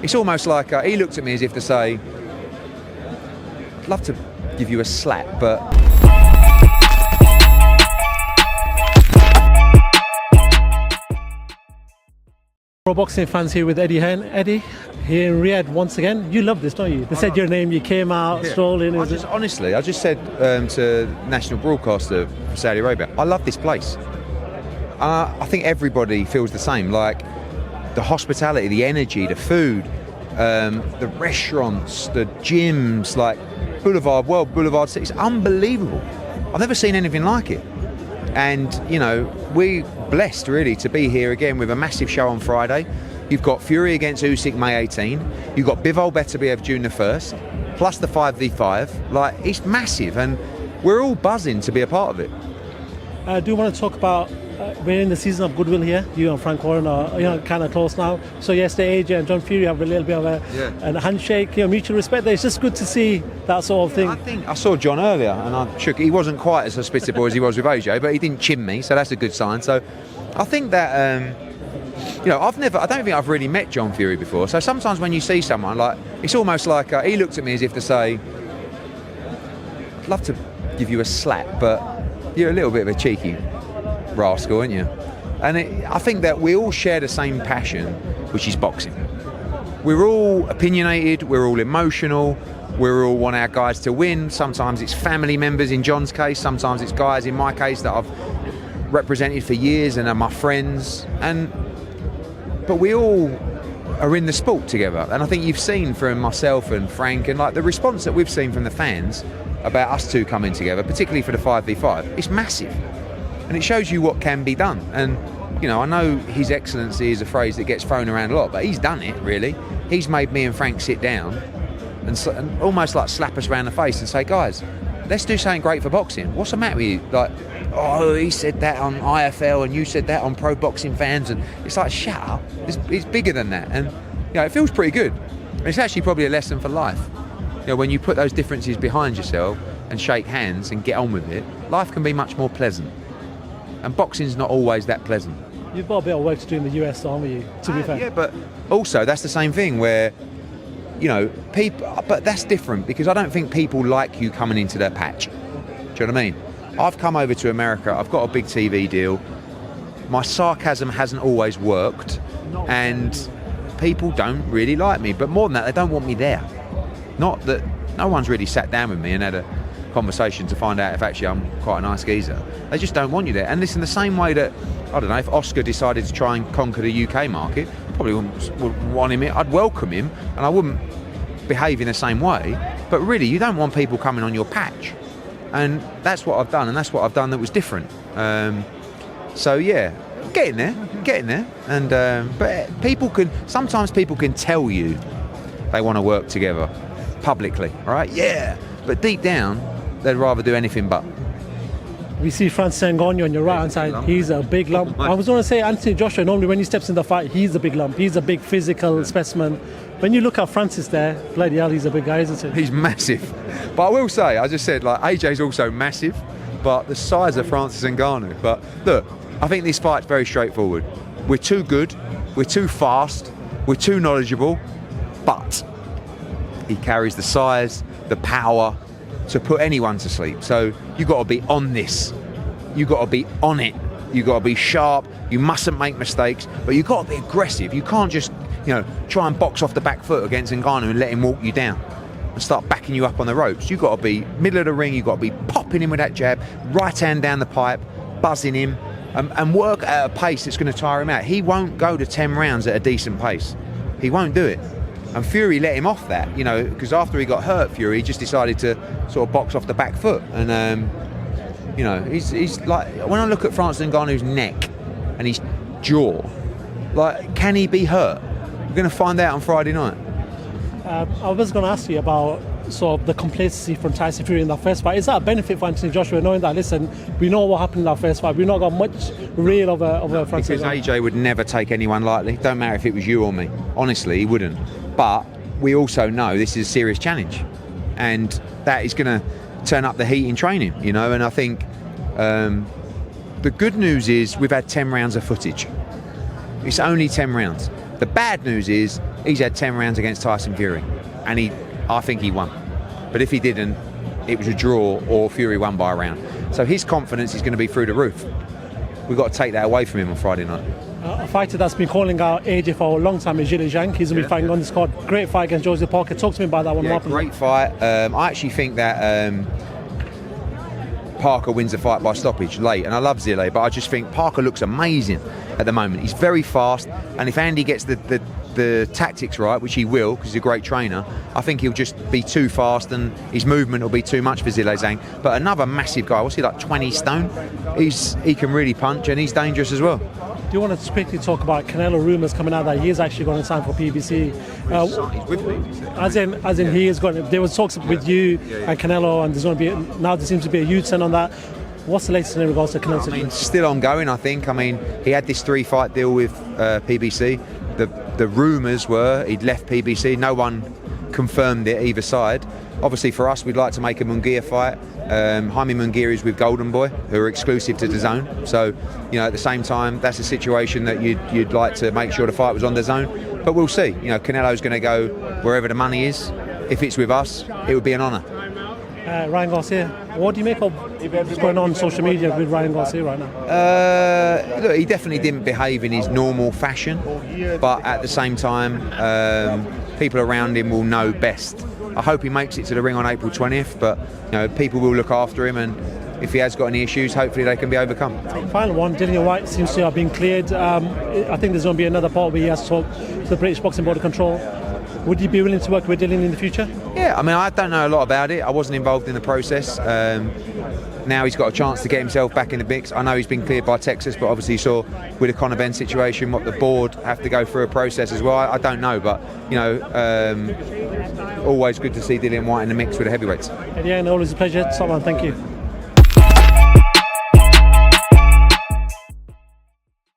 It's almost like he looked at me as if to say, I'd love to give you a slap, but... Pro boxing fans here with Eddie Hearn. Eddie, here in Riyadh once again. You love this, don't you? They said your name, you came out, strolling. Honestly, I just said to national broadcaster for Saudi Arabia, I love this place. I think everybody feels the same. Like the hospitality, the energy, the food, the restaurants, the gyms, like World Boulevard City. It's unbelievable. I've never seen anything like it. And, you know, we're blessed, really, to be here again with a massive show on Friday. You've got Fury against Usyk May 18. You've got Bivol Beterbiev June the 1st, plus the 5v5. Like, it's massive, and we're all buzzing to be a part of it. I do want to talk about, we're in the season of goodwill here. You and Frank Warren are kind of close now. So yesterday, AJ and John Fury have a little bit of a handshake, mutual respect. It's just good to see that sort of thing. I think I saw John earlier, and I shook. He wasn't quite as hospitable as he was with AJ, but he didn't chin me, so that's a good sign. So I think that, I don't think I've really met John Fury before. So sometimes when you see someone, like, it's almost like he looked at me as if to say, I'd love to give you a slap, but you're a little bit of a cheeky rascal, aren't you? And I think that we all share the same passion, which is boxing. We're all opinionated, we're all emotional, we all want our guys to win. Sometimes it's family members in John's case, sometimes it's guys in my case that I've represented for years and are my friends. But we all are in the sport together. And I think you've seen from myself and Frank and like the response that we've seen from the fans about us two coming together, particularly for the 5v5, it's massive. And it shows you what can be done. And, I know His Excellency is a phrase that gets thrown around a lot, but he's done it, really. He's made me and Frank sit down and almost like slap us around the face and say, guys, let's do something great for boxing. What's the matter with you? Like, oh, he said that on IFL and you said that on Pro Boxing Fans. And it's like, shut up. It's bigger than that. And, it feels pretty good. And it's actually probably a lesson for life. When you put those differences behind yourself and shake hands and get on with it, life can be much more pleasant. And boxing's not always that pleasant. You've got a bit of work to do in the US, haven't you, to be fair? Yeah, but also that's the same thing where, people, but that's different because I don't think people like you coming into their patch. Do you know what I mean? I've come over to America, I've got a big TV deal, my sarcasm hasn't always worked, and people don't really like me. But more than that, they don't want me there. Not that no one's really sat down with me and had a conversation to find out if actually I'm quite a nice geezer. They just don't want you there. And listen, the same way that, I don't know, if Oscar decided to try and conquer the UK market, I probably wouldn't want him. I'd welcome him and I wouldn't behave in the same way. But really, you don't want people coming on your patch. And that's what I've done, and that's what I've done that was different. So yeah, getting there. And but sometimes people can tell you they want to work together publicly, right? Yeah, but deep down, they'd rather do anything but. We see Francis Ngannou on your right hand side. He's a big lump. I was going to say Anthony Joshua, normally when he steps in the fight, he's a big lump. He's a big physical specimen. When you look at Francis there, bloody hell, he's a big guy, isn't he? He's massive. But I will say, I just said, like, AJ's also massive, but the size of Francis Ngannou. But look, I think this fight's very straightforward. We're too good, we're too fast, we're too knowledgeable, but he carries the size, the power to put anyone to sleep. So you've got to be on this. You've got to be on it. You've got to be sharp. You mustn't make mistakes, but you've got to be aggressive. You can't just, try and box off the back foot against Ngannou and let him walk you down and start backing you up on the ropes. You've got to be middle of the ring. You've got to be popping him with that jab, right hand down the pipe, buzzing him, and work at a pace that's going to tire him out. He won't go to 10 rounds at a decent pace. He won't do it. And Fury let him off that, because after he got hurt, Fury just decided to sort of box off the back foot. And, he's like, when I look at Francis Ngannou's neck and his jaw, like, can he be hurt? We're going to find out on Friday night. I was going to ask you about sort of the complacency from Tyson Fury in that first fight. Is that a benefit for Anthony Joshua, knowing that, listen, we know what happened in that first fight, we've not got much real of a Francis? Because AJ would never take anyone lightly. Don't matter if it was you or me. Honestly, he wouldn't. But we also know this is a serious challenge, and that is going to turn up the heat in training, and I think the good news is we've had 10 rounds of footage. It's only 10 rounds. The bad news is he's had 10 rounds against Tyson Fury, and I think he won. But if he didn't, it was a draw or Fury won by a round. So his confidence is going to be through the roof. We've got to take that away from him on Friday night. A fighter that's been calling out AJ for a long time is Zhilei Zhang. He's going to be fighting on this card. Great fight against Joseph Parker. Talk to me about that one. Yeah, great fight. I actually think that Parker wins the fight by stoppage late, and I love Zhilei, but I just think Parker looks amazing at the moment. He's very fast, and if Andy gets the tactics right, which he will because he's a great trainer, I think he'll just be too fast and his movement will be too much for Zhilei Zhang. But another massive guy, what's he, like 20 stone? He can really punch, and he's dangerous as well. Do you want to quickly talk about Canelo rumours coming out that he is actually going to sign for PBC? He's with PBC. As in he is going to, there was talks with you and Canelo, and there's going to be, now there seems to be a huge turn on that. What's the latest in regards to Canelo? I mean, still ongoing, I think. I mean, he had this 3-fight deal with PBC. The rumours were he'd left PBC. No one confirmed it either side. Obviously, for us, we'd like to make a Munguia fight. Jaime Munguia is with Golden Boy, who are exclusive to DAZN. So, you know, at the same time, that's a situation that you'd like to make sure the fight was on DAZN. But we'll see. You know, Canelo's going to go wherever the money is. If it's with us, it would be an honour. Ryan Garcia, what do you make of what's going on social media with Ryan Garcia right now? Look, he definitely didn't behave in his normal fashion, but at the same time, people around him will know best. I hope he makes it to the ring on April 20th, but you know, people will look after him, and if he has got any issues, hopefully they can be overcome. Final one, Dillian Whyte seems to have been cleared. I think there's going to be another part where he has to talk to the British Boxing Board of Control. Would you be willing to work with Dillian in the future? Yeah, I mean, I don't know a lot about it. I wasn't involved in the process. Now he's got a chance to get himself back in the mix. I know he's been cleared by Texas, but obviously you saw with the Conor Benn situation what the board have to go through a process as well. I don't know, but you know, always good to see Dillian Whyte in the mix with the heavyweights. Yeah, and always a pleasure. Salman, thank you.